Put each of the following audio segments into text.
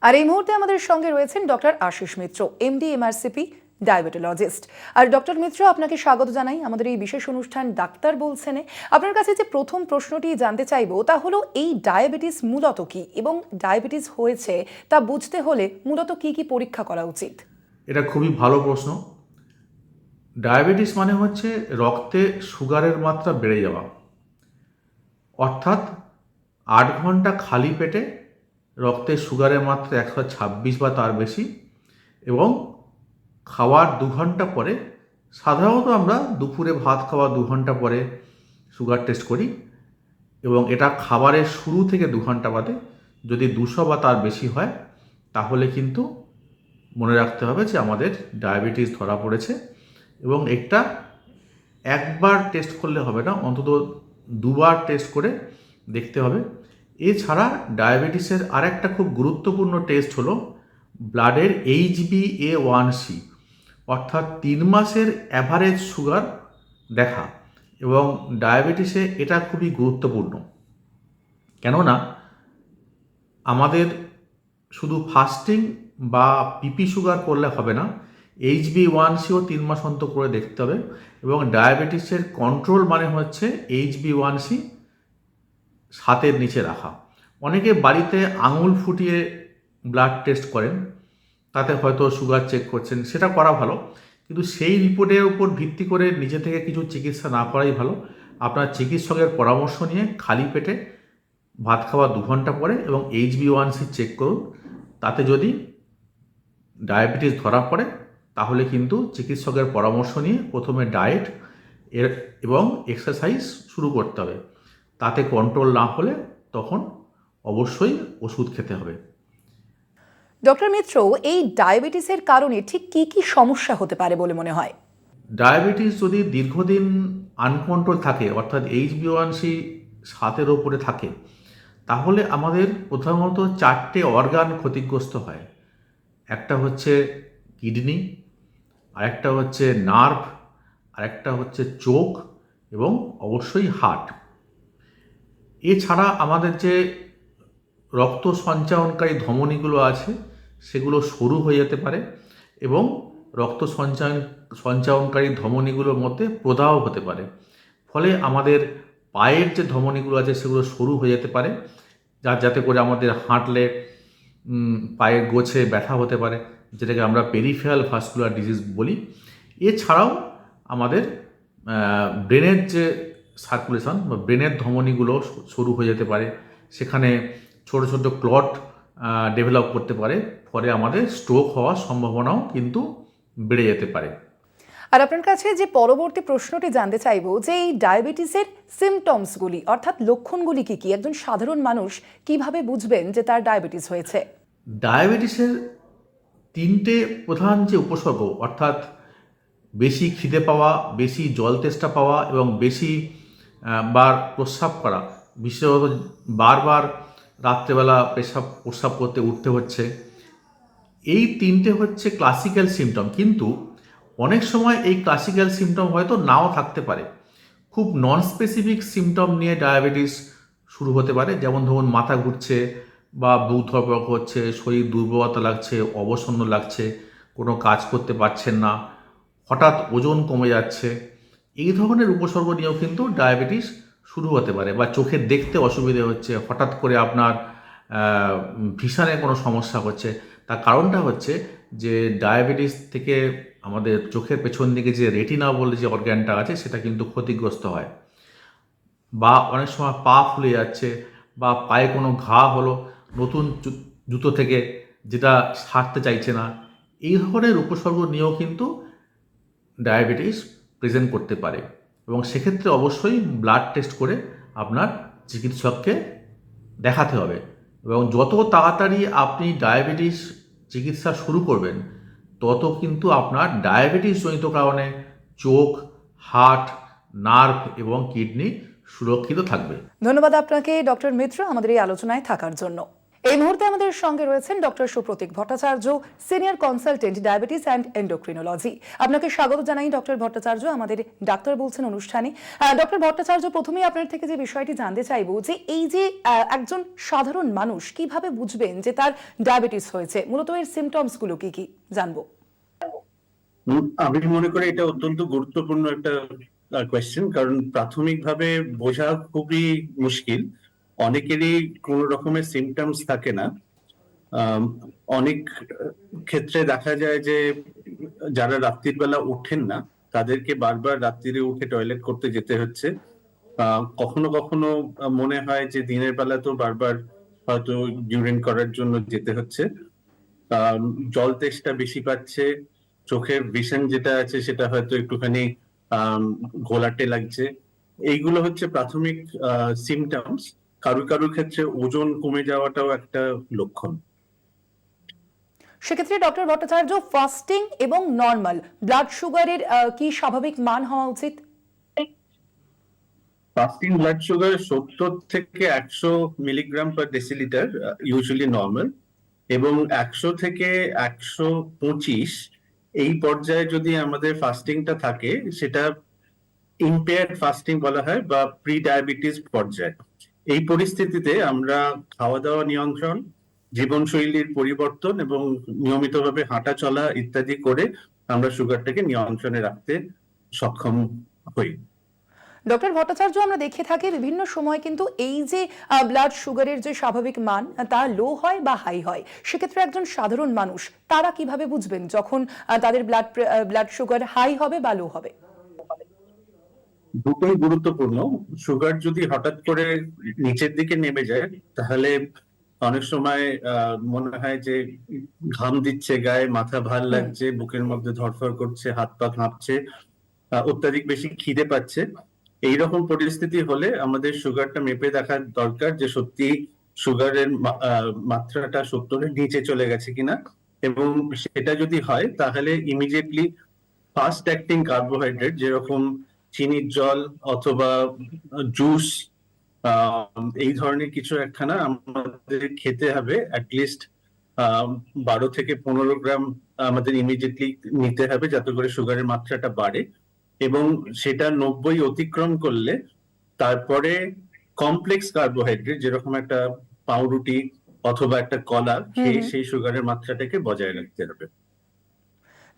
আর এই মুহূর্তে আমাদের সঙ্গে রয়েছেন ডক্টর আশিস মিত্র, এমডি এমআরসিপি ডায়াবেটোলজিস্ট। আর ডক্টর মিত্র, আপনাকে স্বাগত জানাই আমাদের এই বিশেষ অনুষ্ঠান ডাক্তার বলছেনে। আপনার কাছে যে প্রথম প্রশ্নটি জানতে চাইবো তা হলো, এই ডায়াবেটিস মূলত কি, এবং ডায়াবেটিস হয়েছে তা বুঝতে হলে মূলত কি কি পরীক্ষা করা উচিত? এটা খুবই ভালো প্রশ্ন। ডায়াবেটিস মানে হচ্ছে রক্তে সুগারের মাত্রা বেড়ে যাওয়া, অর্থাৎ 8 ঘন্টা খালি পেটে রক্তে সুগারের মাত্রা 126 বা তার বেশি, এবং খাওয়ার 2 ঘন্টা পরে, সাধারণত আমরা দুপুরে ভাত খাওয়ার 2 ঘন্টা পরে সুগার টেস্ট করি, এবং এটা খাবারের শুরু থেকে 2 ঘন্টা বাদে। যদি 200 বা তার বেশি হয় তাহলে কিন্তু মনে রাখতে হবে যে আমাদের ডায়াবেটিস ধরা পড়েছে, এবং একটা একবার টেস্ট করলে হবে না, অন্তত 2বার টেস্ট করে দেখতে হবে। এছাড়া ডায়াবেটিসের আরেকটা খুব গুরুত্বপূর্ণ টেস্ট হলো ব্লাডের HbA1c, অর্থাৎ 3 মাসের অ্যাভারেজ সুগার দেখা, এবং ডায়াবেটিসে এটা খুবই গুরুত্বপূর্ণ। কেননা আমাদের শুধু ফাস্টিং বা পিপি সুগার করলে হবে না, HbA1cও 3 মাস অন্তর করে দেখতে হবে। এবং ডায়াবেটিসের কন্ট্রোল মানে হচ্ছে HbA1c 7-এর নিচে রাখা। অনেকে বাড়িতে আঙুল ফুটিয়ে ব্লাড টেস্ট করেন, তাতে হয়তো সুগার চেক করছেন, সেটা করা ভালো, কিন্তু সেই রিপোর্টের উপর ভিত্তি করে নিজে থেকে কিছু চিকিৎসা না করাই ভালো। আপনার চিকিৎসকের পরামর্শ নিয়ে খালি পেটে ভাত খাওয়া 2 ঘন্টা পরে এবং HbA1c চেক করুন। তাতে যদি ডায়াবেটিস ধরা পড়ে তাহলে কিন্তু চিকিৎসকের পরামর্শ নিয়ে প্রথমে ডায়েট এবং এক্সারসাইজ শুরু করতে হবে। তাতে কন্ট্রোল না হলে তখন অবশ্যই ওষুধ খেতে হবে। ডক্টর মিত্র, এই ডায়াবেটিসের কারণে ঠিক কি কি সমস্যা হতে পারে বলে মনে হয়? ডায়াবেটিস যদি দীর্ঘদিন আনকন্ট্রোল থাকে, অর্থাৎ HbA1c 7-এর ওপরে থাকে, তাহলে আমাদের প্রধানত 4টে অর্গান ক্ষতিগ্রস্ত হয়। একটা হচ্ছে কিডনি, আরেকটা হচ্ছে নার্ভ, আরেকটা হচ্ছে চোখ, এবং অবশ্যই হার্ট। এছাড়া আমাদের যে রক্ত সঞ্চালনকারী ধমনীগুলো আছে সেগুলো সরু হয়ে যেতে পারে, এবং রক্ত সঞ্চালনকারী ধমনীগুলোর মধ্যে প্রদাহ হতে পারে। ফলে আমাদের পায়ের যে ধমনীগুলো আছে সেগুলো সরু হয়ে যেতে পারে, যাতে করে আমাদের হাঁটলে পায়ের গোছে ব্যথা হতে পারে, যেটাকে আমরা পেরিফেরাল ভাস্কুলার ডিজিজ বলি। এছাড়াও আমাদের ব্রেনের যে সার্কুলেশন বা ব্রেনের ধমনীগুলো সরু হয়ে যেতে পারে, সেখানে ছোট ছোট ক্লট ডেভেলপ করতে পারে, ফলে আমাদের স্ট্রোক হওয়ার সম্ভাবনাও কিন্তু বেড়ে যেতে পারে। আর আপনার কাছে যে পরবর্তী প্রশ্নটি জানতে চাইবো যে এই ডায়াবেটিসের সিমটমসগুলি অর্থাৎ লক্ষণগুলি কি কি, একজন সাধারণ মানুষ কিভাবে বুঝবেন যে তার ডায়াবেটিস হয়েছে? ডায়াবেটিসের 3টে প্রধান যে উপসর্গ, অর্থাৎ বেশি খিদে পাওয়া, বেশি জল তেষ্টা পাওয়া, এবং বেশি বার প্রস্রাব করা, বিশেষত বারবার রাত্রেবেলা প্রস্রাব করতে উঠতে হচ্ছে, এই 3টে হচ্ছে ক্লাসিক্যাল সিমটম। কিন্তু অনেক সময় এই ক্লাসিক্যাল সিমটম হয়তো নাও থাকতে পারে। খুব নন স্পেসিফিক সিমটম নিয়ে ডায়াবেটিস শুরু হতে পারে, যেমন ধরুন মাথা ঘুরছে, বা বুক ধড়ফড় করছে, শরীর দুর্বলতা লাগছে, অবসন্ন লাগছে, কোনো কাজ করতে পারছেন না, হঠাৎ ওজন কমে যাচ্ছে। এই ধরনের উপসর্গ নিয়েও কিন্তু ডায়াবেটিস শুরু হতে পারে। বা চোখে দেখতে অসুবিধে হচ্ছে, হঠাৎ করে আপনার ভিশনে কোনো সমস্যা হচ্ছে। তার কারণটা হচ্ছে যে ডায়াবেটিস থেকে আমাদের চোখের পেছন দিকে যে রেটিনা বলে যে অর্গ্যানটা আছে সেটা কিন্তু ক্ষতিগ্রস্ত হয়। বা অনেক সময় পা ফুলে যাচ্ছে, বা পায়ে কোনো ঘা হলো নতুন জুতো থেকে, যেটা সারতে চাইছে না। এই ধরনের উপসর্গ নিয়েও কিন্তু ডায়াবেটিস প্রেজেন্ট করতে পারে, এবং সেক্ষেত্রে অবশ্যই ব্লাড টেস্ট করে আপনার চিকিৎসককে দেখাতে হবে। এবং যত তাড়াতাড়ি আপনি ডায়াবেটিস চিকিৎসা শুরু করবেন, তত কিন্তু আপনার ডায়াবেটিস জনিত কারণে চোখ, হার্ট, নার্ভ এবং কিডনি সুরক্ষিত থাকবে। ধন্যবাদ আপনাকে ডক্টর মিত্র আমাদের এই আলোচনায় থাকার জন্য। এই মুহূর্তে আমাদের সঙ্গে রয়েছেন doctor Supratik Bhattacharya, senior consultant diabetes and endocrinology. আপনাকে স্বাগত জানাই ডক্টর ভট্টাচার্য আমাদের ডাক্তার বলছেন অনুষ্ঠানে। ডক্টর ভট্টাচার্য, প্রথমেই আপনার থেকে যে বিষয়টি জানতে চাইবো যে এই যে একজন সাধারণ মানুষ কিভাবে বুঝবেন যে তার ডায়াবেটিস হয়েছে, মূলত এর সিমটমস গুলো কি কি জানবো। আমি মনে করি এটা অত্যন্ত গুরুত্বপূর্ণ একটা কোয়েশ্চেন, কারণ প্রাথমিকভাবে বোঝা খুবই মুশকিল। অনেকেরই কোনো রকমের সিমটমস থাকে না। অনেক ক্ষেত্রে দেখা যায় যে যারা রাত্রির বেলা ওঠেন না তাদেরকে বারবার রাত্রিরে উঠে টয়লেট করতে যেতে হচ্ছে। কখনো কখনো মনে হয় যে দিনের বেলা তো বারবার হয়তো ইউরিন করার জন্য যেতে হচ্ছে। জল তেষ্টা বেশি পাচ্ছে, চোখের ভিশন যেটা আছে সেটা হয়তো একটুখানি ঘোলাটে লাগছে। এইগুলো হচ্ছে প্রাথমিক সিমটমস। কারুর ক্ষেত্রে ওজন কমে যাওয়াটাও একটা লক্ষণ। সেক্ষেত্রে ডক্টর ভট্টাচার্য, ফাস্টিং এবং নর্মাল ব্লাড সুগারের কি স্বাভাবিক মান হওয়া উচিত? ফাস্টিং ব্লাড সুগার 70 থেকে 100 milligram per decilitre usually normal, এবং 100 থেকে 125 এই পর্যায়ে যদি আমাদের ফাস্টিংটা থাকে সেটা ইম্পেয়ার্ড ফাস্টিং বলা হয় বা প্রি ডায়াবেটিস পর্যায়ে। এই পরিস্থিতিতে আমরা খাওয়া দাওয়া নিয়ন্ত্রণ, জীবনশৈলীর পরিবর্তন এবং নিয়মিতভাবে হাঁটা চলা ইত্যাদি করে আমরা সুগারটাকে নিয়ন্ত্রণে রাখতে সক্ষম হই। ডক্টর ভট্টাচার্য, আমরা দেখে থাকি বিভিন্ন সময় কিন্তু এই যে ব্লাড সুগারের যে স্বাভাবিক মান তা লো হয় বা হাই হয়, সেক্ষেত্রে একজন সাধারণ মানুষ তারা কিভাবে বুঝবেন যখন তাদের ব্লাড সুগার হাই হবে বা লো হবে? দুটোই গুরুত্বপূর্ণ। সুগার যদি হঠাৎ করে নিচের দিকে নেমে যায় তাহলে অনেক সময় মনে হয় যে ঘাম দিচ্ছে গায়ে, মাথা ভার লাগছে, বুকের মধ্যে ধড়ফড় করছে, হাত পা কাঁপছে, অত্যাধিক বেশি খিদে পাচ্ছে। এইরকম পরিস্থিতি হলে আমাদের সুগারটা মেপে দেখা দরকার যে সত্যি সুগারের মাত্রাটা 70-এর নিচে চলে গেছে কিনা। এবং সেটা যদি হয় তাহলে ইমিডিয়েটলি ফাস্ট অ্যাক্টিং কার্বোহাইড্রেট যেরকম চিনির জল অথবা জুস, এই ধরনের কিছু একখানা আমাদের খেতে হবে। অ্যাটলিস্ট 12 থেকে 15 গ্রাম আমাদের ইমিডিয়েটলি নিতে হবে যাতে করে সুগারের মাত্রাটা বাড়ে। এবং সেটা 90 অতিক্রম করলে তারপরে কমপ্লেক্স কার্বোহাইড্রেট যেরকম একটা পাউরুটি অথবা একটা কলা খেয়ে সেই সুগারের মাত্রাটাকে বজায় রাখতে হবে।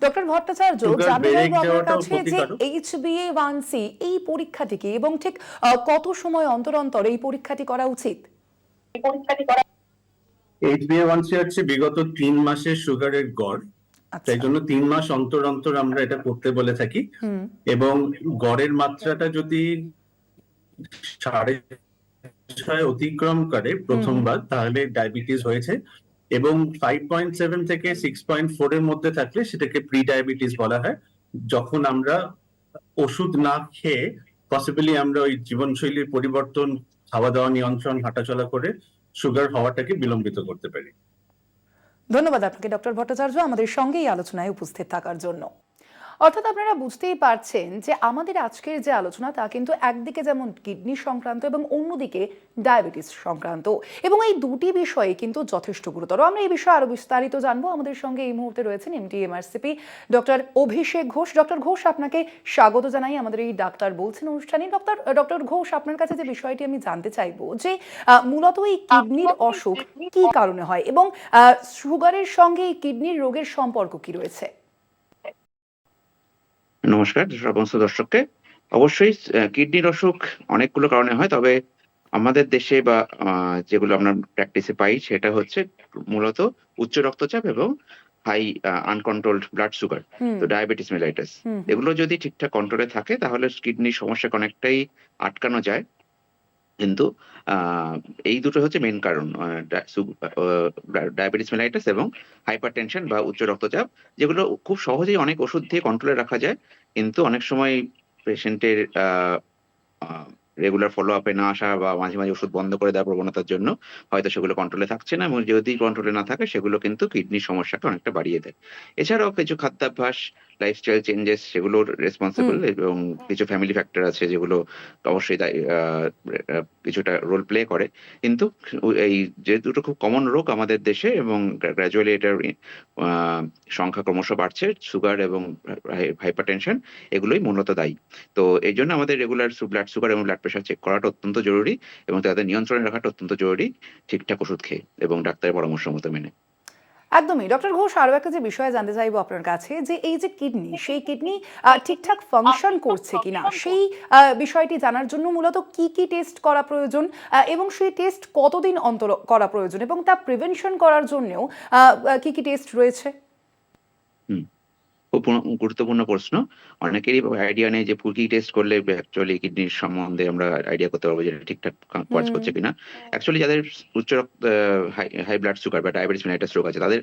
ডক্টর ভট্টাচার্য, সুগার জানতে বেড়ে চাইবো আপনার যাওয়াটাও কাছে যে ক্ষতিকারক। HbA1c এই পরীক্ষাটি কি এবং ঠিক কত সময় অন্তর অন্তর এই পরীক্ষাটি করা উচিত? HbA1c হচ্ছে বিগত 3 মাসের সুগারের গড়। আচ্ছা। তাই জন্য 3 মাস অন্তর অন্তর আমরা এটা করতে বলে থাকি। এবং গড়ের মাত্রাটা যদি 6.5 অতিক্রম করে প্রথমবার তাহলে ডায়াবেটিস হয়েছে, এবং 5.7 থেকে 6.4 এর মধ্যে থাকলে সেটাকে প্রি ডায়াবেটিস বলা হয়। যখন আমরা ওষুধ না খেয়ে পসিবলি আমরা ওই জীবনশৈলীর পরিবর্তন, খাওয়া দাওয়া নিয়ন্ত্রণ, হাঁটাচলা করে সুগার হওয়াটাকে বিলম্বিত করতে পারি। ধন্যবাদ আপনাকে ডক্টর ভট্টাচার্য আমাদের সঙ্গে এই আলোচনায় উপস্থিত থাকার জন্য। অর্থাৎ আপনারা বুঝতেই পারছেন যে আমাদের আজকের যে আলোচনা তা কিন্তু একদিকে যেমন কিডনি সংক্রান্ত এবং অন্যদিকে ডায়াবেটিস সংক্রান্ত, এবং এই দুটি বিষয়ে কিন্তু যথেষ্ট গুরুতর। আমরা এই বিষয়ে আরো বিস্তারিত জানবো। আমাদের সঙ্গে এই মুহূর্তে রয়েছেন এমডি এমআরসিপি ডক্টর অভিষেক ঘোষ। ডক্টর ঘোষ, আপনাকে স্বাগত জানাই আমাদের এই ডাক্তার বলছেন অনুষ্ঠানে। ডক্টর ঘোষ, আপনার কাছে যে বিষয়টি আমি জানতে চাইবো যে মূলত এই কিডনির অসুখ কি কারণে হয় এবং সুগারের সঙ্গে এই কিডনির রোগের সম্পর্ক কি রয়েছে? নমস্কার সমস্ত দর্শককে। অবশ্যই কিডনির অসুখ অনেকগুলো কারণে হয়, তবে আমাদের দেশে বা যেগুলো আমরা প্র্যাকটিসে পাই সেটা হচ্ছে মূলত উচ্চ রক্তচাপ এবং হাই আনকন্ট্রোলড ব্লাড সুগার, তো ডায়াবেটিস মেলাইটাস। এগুলো যদি ঠিকঠাক কন্ট্রোলে থাকে তাহলে কিডনির সমস্যাকে অনেকটাই আটকানো যায়। কিন্তু এই দুটো হচ্ছে মেন কারণ, ডায়াবেটিস মেলাইটাস এবং হাইপারটেনশন বা উচ্চ রক্তচাপ, যেগুলো খুব সহজেই অনেক ওষুধ দিয়ে কন্ট্রোলে রাখা যায়। কিন্তু অনেক সময় পেশেন্টের রেগুলার ফলো আপে না আসা বা মাঝে মাঝে ওষুধ বন্ধ করে দেওয়ার প্রবণতার জন্য হয়তো সেগুলো কন্ট্রোলে থাকছে না, এবং যদি কন্ট্রোলে না থাকে সেগুলো কিন্তু কিডনির সমস্যাকে অনেকটা বাড়িয়ে দেয়। এছাড়াও কিছু খাদ্যাভ্যাস, লাইফস্টাইল চেঞ্জেস সেগুলোর হুম। রেসপন্সিবল, এবং কিছু ফ্যামিলি ফ্যাক্টর আছে যেগুলো অবশ্যই কিছুটা রোল প্লে করে। কিন্তু এই যে দুটো খুব কমন রোগ আমাদের দেশে, এবং গ্র্যাজুয়ালি এটার সংখ্যা ক্রমশ বাড়ছে, সুগার এবং হাইপারটেনশন, এগুলোই মূলত দায়ী। তো এই জন্য আমাদের রেগুলার ব্লাড সুগার এবং ব্লাড প্রেশার চেক করাটা অত্যন্ত জরুরি, এবং তাদের নিয়ন্ত্রণে রাখাটা অত্যন্ত জরুরি, ঠিকঠাক ওষুধ খেয়ে এবং ডাক্তারের পরামর্শ মতো মেনে। একদমই ডক্টর ঘোষ, আরো একটা যে বিষয়ে জানতে চাইবো আপনার কাছে, যে এই যে কিডনি, সেই কিডনি ঠিকঠাক ফাংশন করছে কিনা, সেই বিষয়টি জানার জন্য মূলত কি কি টেস্ট করা প্রয়োজন, এবং সেই টেস্ট কতদিন অন্তর করা প্রয়োজন, এবং তা প্রিভেনশন করার জন্যও কি কি টেস্ট রয়েছে? হুম। খুব গুরুত্বপূর্ণ প্রশ্ন। অনেকেরই আইডিয়া নেই যে কি টেস্ট করলে অ্যাকচুয়ালি কিডনির সম্বন্ধে আমরা আইডিয়া করতে পারবো যে এটা ঠিকঠাক কাজ হুম। করছে কিনা। অ্যাকচুয়ালি যাদের উচ্চ রক্ত হাই হাই ব্লাড সুগার বা ডায়াবেটিস মেলাইটাস রোগ আছে, তাদের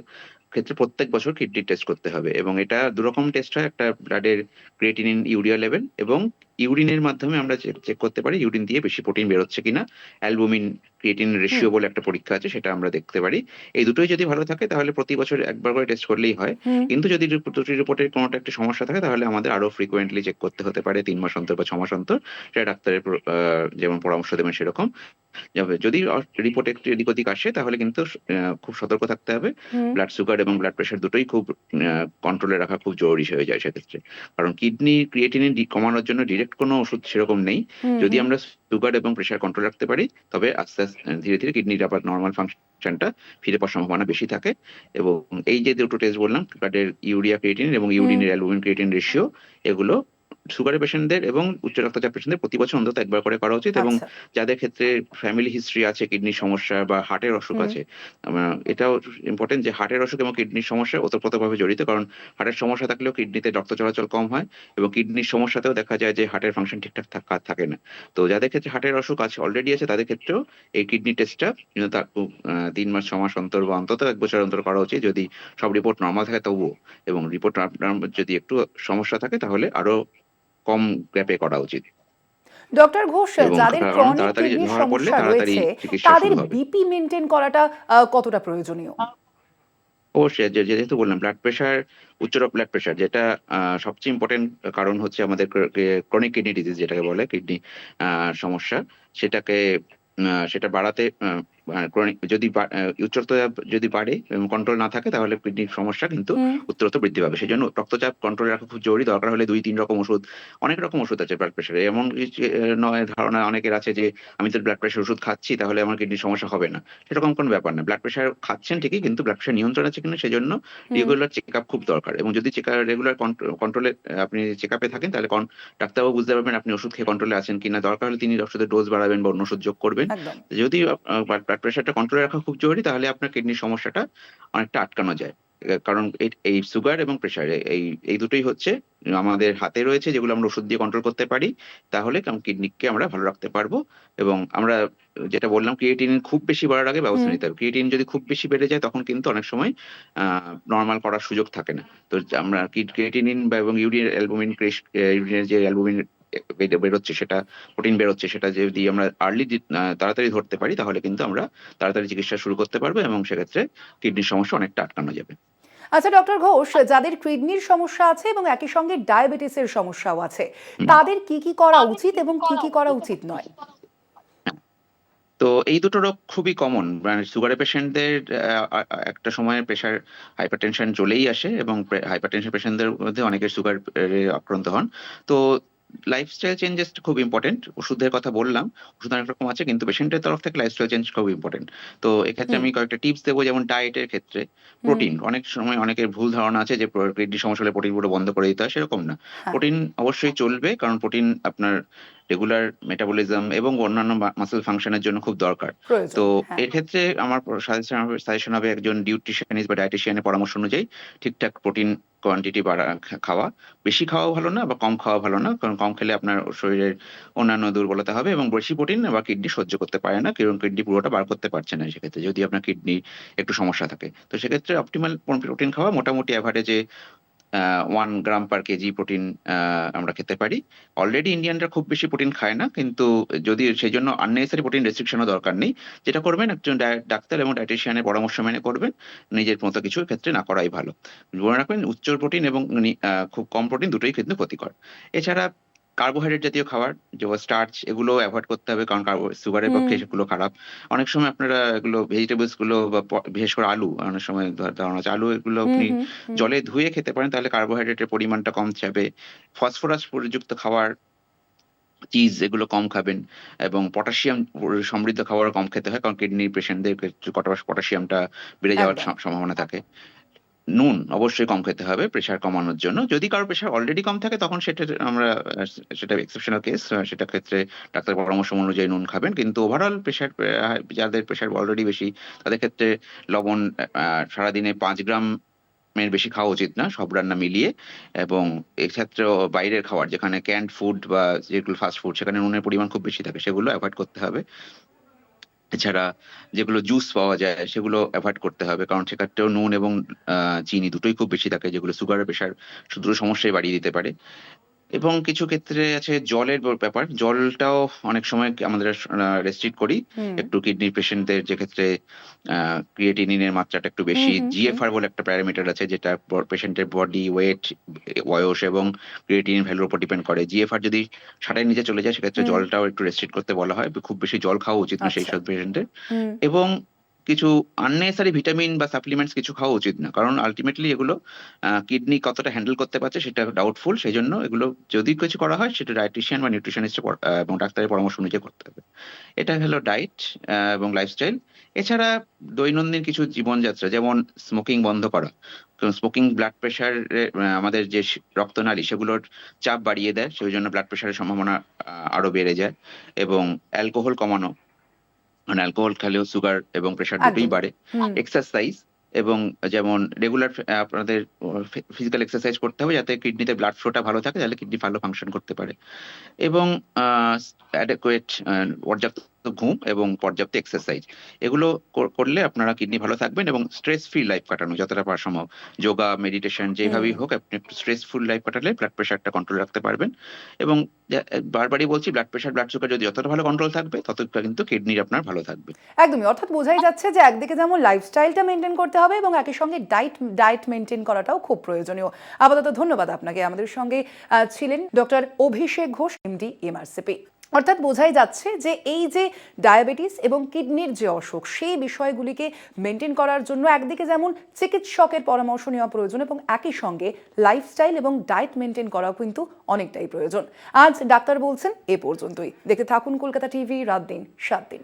ক্ষেত্রে প্রত্যেক বছর কিডনি টেস্ট করতে হবে, এবং এটা দুরকম টেস্ট হয়। একটা ব্লাডের ক্রিয়েটিনিন, ইউরিয়া লেভেল, এবং ইউরিনের মাধ্যমে আমরা চেক করতে পারি ইউরিন দিয়ে বেশি প্রোটিন বেরোচ্ছে কিনা। অ্যালবুমিন ক্রিয়েটিন হুম। রেশিও বলে একটা পরীক্ষা আছে, সেটা আমরা দেখতে পারি। এই দুটোই যদি ভালো থাকে তাহলে প্রতি বছর একবার করে টেস্ট করলেই হয়। হুম। কিন্তু যদি দুটি রিপোর্টের কোনোটা একটা সমস্যা থাকে তাহলে আমাদের আরো ফ্রিকোয়েন্টলি চেক করতে হতে পারে, ৩ মাস অন্তর বা ৬ মাস অন্তর। সেটা ডাক্তারের যেমন পরামর্শ দেবেন সেরকম। যদি রিপোর্ট একটু এদিক ওদিক আসে তাহলে কিন্তু খুব সতর্ক থাকতে হবে। হুম। ব্লাড সুগার এবং ব্লাড প্রেশার দুটোই খুব কন্ট্রোলে রাখা খুব জরুরি হয়ে যায় সেক্ষেত্রে। কারণ কিডনি ক্রিয়েটিনিন কমানোর জন্য ডিরেক্ট কোনো ওষুধ সেরকম নেই। হুম। যদি হুম। আমরা সুগার এবং প্রেশার কন্ট্রোল রাখতে পারি, তবে আস্তে আস্তে ধীরে ধীরে কিডনির আবার নরমাল ফাংশনটা ফিরে পাওয়ার সম্ভাবনা বেশি থাকে। এবং এই যে দুটো টেস্ট বললাম, ব্লাডের ইউরিয়া ক্রিয়েটিনিন এবং হুম। ইউরিনের অ্যালবুমিন ক্রিয়েটিন রেশিও, এগুলো সুগারের পেশেন্টদের এবং উচ্চ রক্তচাপ পেশেন্টদের প্রতি বছর অন্তত একবার করে করা উচিত। এবং আচ্ছা। যাদের ক্ষেত্রে ফ্যামিলি হিস্ট্রি আছে কিডনির সমস্যা বা হার্টের অসুখ হুম। আছে, এটাও ইম্পর্টেন্ট যে হার্টের অসুখ এবং কিডনির সমস্যা ওতপ্রোতভাবে জড়িত। কারণ হার্টের সমস্যা থাকলেও কিডনিতে রক্ত চলাচল কম হয়, এবং কিডনির সমস্যাতেও দেখা যায় যে হার্টের ফাংশন ঠিকঠাক থাকে না। তো যাদের ক্ষেত্রে হার্টের অসুখ আছে, অলরেডি আছে, তাদের ক্ষেত্রেও এই কিডনি টেস্টটা ৩ মাস ৬ মাস অন্তর বা অন্তত ১ বছর অন্তর করা উচিত, যদি সব রিপোর্ট নরমাল থাকে তবুও। এবং রিপোর্ট আপনার যদি একটু সমস্যা থাকে তাহলে আরো কম গ্যাপে করা উচিত, ডক্টর ঘোষ, এবং যাদের কারণ ক্রনিক তাড়াতাড়ি কিডনির ধরা পড়লে সমস্যা তাড়াতাড়ি রয়েছে, চিকিৎসা তাদের শুরু হবে। বিপি মেনটেন করাটা কতটা প্রয়োজনীয়? অবশ্যই, যেহেতু বললাম ব্লাড প্রেশার, ব্লাড প্রেশার যেটা সবচেয়ে ইম্পোর্টেন্ট কারণ হচ্ছে আমাদের ক্রনিক কিডনি ডিজিজ যেটাকে বলে, কিডনি সমস্যা, সেটাকে সেটা বাড়াতে ক্রনিক যদি উচ্চ রক্তচাপ যদি বাড়ে এবং কন্ট্রোল না থাকে তাহলে কিডনির সমস্যা কিন্তু হুম। উত্তরোত্তর বৃদ্ধি পাবে। সেজন্য রক্তচাপ কন্ট্রোলে রাখা খুব জরুরি। দরকার হলে ২-৩ রকম ওষুধ, অনেক রকম ওষুধ আছে ব্লাড প্রেশারে। এমন কিছু নয় ধারণা অনেকের আছে যে আমি তো ব্লাড প্রেশার ওষুধ খাচ্ছি তাহলে আমার কিডনির সমস্যা হবে না। সেরকম কোনো ব্যাপার না। ব্লাড প্রেশার খাচ্ছেন ঠিকই, কিন্তু ব্লাড প্রেশার নিয়ন্ত্রণ আছে কিনা সেজন্য হুম। রেগুলার চেকআপ খুব দরকার। এবং যদি রেগুলার কন্ট্রোলে আপনি চেকআপে থাকেন তাহলে ডাক্তারবাবু বুঝতে পারবেন আপনি ওষুধ খেয়ে কন্ট্রোলে আছেন কিনা। দরকার হলে তিনি ওষুধের ডোজ বাড়াবেন বা অন্য ওষুধ যোগ করবেন। একদম। যদি ব্লাড প্রেশারটা কন্ট্রোলে রাখা খুব জরুরি, তাহলে আপনার কিডনির সমস্যাটা অনেকটা আটকানো যায়। কারণ এই সুগার এবং প্রেশার এই দুটোই হচ্ছে আমাদের হাতে রয়েছে, যেগুলো আমরা ওষুধ দিয়ে কন্ট্রোল করতে পারি। তাহলে কিডনিকে আমরা ভালো রাখতে পারবো। এবং আমরা যেটা বললাম, ক্রিয়েটিনিন খুব বেশি বাড়ার আগে ব্যবস্থা হুম। নিতে হবে। ক্রিয়েটিনিন যদি খুব বেশি বেড়ে যায় তখন কিন্তু অনেক সময় নরমাল করার সুযোগ থাকে না। তো আমরা ক্রিয়েটিনিন বা এবং ইউরিনের অ্যালবুমিন ইউরিনের যে অ্যালবুমিন বেরোচ্ছে, সেটা প্রোটিন বেরোচ্ছে, সেটা যদি আমরা তাড়াতাড়ি ধরতে পারি তাহলে কিন্তু আমরা তাড়াতাড়ি চিকিৎসা শুরু করতে পারবো, এবং সেক্ষেত্রে কিডনির সমস্যা অনেকটা আটকানো যাবে। আচ্ছা ডক্টর ঘোষ, যাদের কিডনির সমস্যা আছে এবং একই সঙ্গে ডায়াবেটিসের সমস্যাও আছে, হুম। তাদের কি কি করা উচিত এবং কি কি করা উচিত নয়? তো এই দুটো রোগ খুবই কমন। মানে সুগারের পেশেন্টদের একটা সময় প্রেশার, হাইপারটেনশন চলেই আসে, এবং হাইপারটেনশন পেশেন্টদের মধ্যে অনেকের সুগার আক্রান্ত হন। তো লাইফস্টাইল চেঞ্জেস খুব ইম্পর্টেন্ট। ওষুধের কথা বললাম, ওষুধ অনেক রকম আছে, কিন্তু পেশেন্টের তরফ থেকে লাইফস্টাইল চেঞ্জ খুব ইম্পর্টেন্ট। তো এক্ষেত্রে হুম। আমি কয়েকটা টিপস দেবো, যেমন ডায়েটের ক্ষেত্রে হুম। প্রোটিন। অনেক সময় অনেকের ভুল ধারণা আছে যে কিডনির সমস্যা হলে প্রোটিন পুরো বন্ধ করে দিতে হয়, সেরকম না। হ্যাঁ। প্রোটিন অবশ্যই চলবে, কারণ প্রোটিন আপনার রেগুলার মেটাবলিজম এবং অন্যান্য মাসল ফাংশনের জন্য খুব দরকার। তো প্রয়োজন, হ্যাঁ। এক্ষেত্রে আমার সাজেশন হবে একজন নিউট্রিশনিস্ট বা ডায়েটিশিয়ানের পরামর্শ অনুযায়ী ঠিকঠাক প্রোটিন কোয়ান্টিটি খাওয়া। বেশি খাওয়া ভালো না বা কম খাওয়া ভালো না, কারণ কম খেলে আপনার শরীরের অন্যান্য দুর্বলতা হবে, এবং বেশি প্রোটিন বা কিডনি সহ্য করতে পারে না, কারণ কিডনি পুরোটা বার করতে পারছে না সেক্ষেত্রে, যদি আপনার কিডনি একটু সমস্যা থাকে। তো সেক্ষেত্রে অপটিমাল প্রোটিন খাওয়া, মোটামুটি অ্যাভারেজে 1 গ্রাম পার কেজি প্রোটিন আমরা খেতে পারি। অলরেডি ইন্ডিয়ানরা খুব বেশি প্রোটিন খায় না, কিন্তু যদি সেই জন্য আননেসেসারি প্রোটিন রেস্ট্রিকশনও দরকার নেই। যেটা করবেন একজন ডাক্তার এবং ডায়েটিশিয়ানের পরামর্শ মেনে করবেন, নিজের মতো কিছু ক্ষেত্রে না করাই ভালো। মনে রাখবেন উচ্চ প্রোটিন এবং খুব কম প্রোটিন দুটোই কিন্তু ক্ষতিকর। এছাড়া কার্বোহাইড্রেট জাতীয় খাবার, যেমন স্টার্চ, এগুলো অ্যাভয়েড করতে হবে, কারণ সুগারের হুম পক্ষে সেগুলো খারাপ। অনেক সময় আপনারা এগুলো ভেজিটেবলস গুলো বা বিশেষ করে আলু, অনেক সময় ধারণা আছে আলু, এগুলো হুম আপনি হুম হুম জলে ধুয়ে খেতে পারেন, তাহলে কার্বোহাইড্রেটের পরিমাণটা কম যাবে। ফসফরাস যুক্ত খাবার, চিজ, এগুলো কম খাবেন এবং পটাশিয়াম সমৃদ্ধ খাবার কম খেতে হয়, কারণ কিডনির পেশেন্টদের ক্ষেত্রে পটাশিয়ামটা বেড়ে যাওয়ার একদম। সম্ভাবনা থাকে। নুন অবশ্যই কম খেতে হবে প্রেশার কমানোর জন্য। যদি কারো প্রেশার অলরেডি কম থাকে, তখন আমরা সেটা এক্সেপশনাল কেস, সেটা ক্ষেত্রে ডাক্তারের পরামর্শ অনুযায়ী নুন খাবেন। কিন্তু ওভারঅল প্রেশার, যাদের প্রেশার অলরেডি বেশি, তাদের ক্ষেত্রে লবণ সারাদিনে 5 গ্রামের বেশি খাওয়া উচিত না, সব রান্না মিলিয়ে। এবং এক্ষেত্রেও বাইরের খাবার, যেখানে ক্যান্ড ফুড বা যেগুলো ফাস্ট ফুড, সেখানে নুনের পরিমাণ খুব বেশি থাকে, সেগুলো অ্যাভয়েড করতে হবে। এছাড়া যেগুলো জুস পাওয়া যায় সেগুলো অ্যাভয়েড করতে হবে, কারণ সেক্ষেত্রেও নুন এবং চিনি দুটোই খুব বেশি থাকে, যেগুলো সুগারের প্রেশার দুটো সমস্যাই বাড়িয়ে দিতে পারে। এবং কিছু ক্ষেত্রে আছে জলের ব্যাপার। জলটাও অনেক সময় আমাদের রেস্ট্রিক্ট করি হুম একটু কিডনি পেশেন্টদের, যে ক্ষেত্রে ক্রিয়েটিনিনের মাত্রাটা একটু হুম বেশি। হুম হুম জিএফআর বলে একটা প্যারামিটার আছে, যেটা পেশেন্টের বডি ওয়েট, বয়স এবং ক্রিয়েটিনিন ভ্যালুর উপর ডিপেন্ড করে। জিএফআর যদি 60 এর নিচে চলে যায়, সেক্ষেত্রে হুম জলটাও একটু রেস্ট্রিক্ট করতে বলা হয়। খুব বেশি জল খাওয়া উচিত না সেই আচ্ছা। সব পেশেন্টের। হুম এবং কিছু আননেসেসারি ভিটামিন বা সাপ্লিমেন্টস কিছু খাওয়া উচিত না, কারণ আলটিমেটলি এগুলো কিডনি কতটা হ্যান্ডেল করতে পারছে সেটা ডাউটফুল। সেই জন্য এগুলো যদি কিছু করা হয়, সেটা ডায়েটিশিয়ান বা নিউট্রিশনিস্টের এবং ডাক্তারের পরামর্শ অনুযায়ী করতে হবে। এটা হলো ডায়েট এবং লাইফস্টাইল। এছাড়া দৈনন্দিন কিছু জীবনযাত্রা, যেমন স্মোকিং বন্ধ করা। কারণ স্মোকিং ব্লাড প্রেশার, আমাদের যে রক্তনালী, সেগুলোর চাপ বাড়িয়ে দেয়, সেই জন্য ব্লাড প্রেশারের সম্ভাবনা আরো বেড়ে যায়। এবং অ্যালকোহল কমানো, মানে অ্যালকোহল খেলেও সুগার এবং প্রেশার দুটোই একদমই। বাড়ে। হুম এক্সারসাইজ, এবং যেমন রেগুলার আপনাদের ফিজিক্যাল এক্সারসাইজ করতে হবে, যাতে কিডনিতে ব্লাড ফ্লোটা ভালো থাকে, তাহলে কিডনি ভালো ফাংশন করতে পারে। এবং অ্যাডেকুয়েট, পর্যাপ্ত ঘুম এবং পর্যাপ্ত এক্সারসাইজ, এগুলো করলে আপনারা কিডনি ভালো থাকবেন এবং স্ট্রেস ফ্রি লাইফ কাটানো যতটা পারা সম্ভব। যোগা, মেডিটেশন, যেভাবেই হুম হোক, আপনি একটু স্ট্রেসফুল লাইফ কাটালে ব্লাড প্রেশারটা কন্ট্রোল রাখতে পারবেন। এবং বারবারই বলছি, ব্লাড প্রেশার, ব্লাড সুগার যদি যতটা ভালো কন্ট্রোল থাকবে, ততটা কিন্তু কিডনির আপনার ভালো থাকবে। একদমই। অর্থাৎ বোঝাই যাচ্ছে যে একদিকে যেমন লাইফস্টাইলটা মেনটেন করতে হবে এবং একই সঙ্গে ডায়েট মেনটেন করাটাও খুব প্রয়োজনীয়। আপাতত ধন্যবাদ আপনাকে। আমাদের সঙ্গে ছিলেন ডক্টর অভিষেক ঘোষ, এমডি, এমআরসিপি। অর্থাৎ বোঝাই যাচ্ছে যে এই যে ডায়াবেটিস এবং কিডনির যে অসুখ, সেই বিষয়গুলিকে মেনটেন করার জন্য একদিকে যেমন চিকিৎসকের পরামর্শ নেওয়া প্রয়োজন এবং একই সঙ্গে লাইফস্টাইল এবং ডায়েট মেনটেন করাও কিন্তু অনেকটাই প্রয়োজন। আজ ডাক্তার বলছেন এ পর্যন্তই। দেখতে থাকুন কলকাতা টিভি, রাত দিন 7 দিন।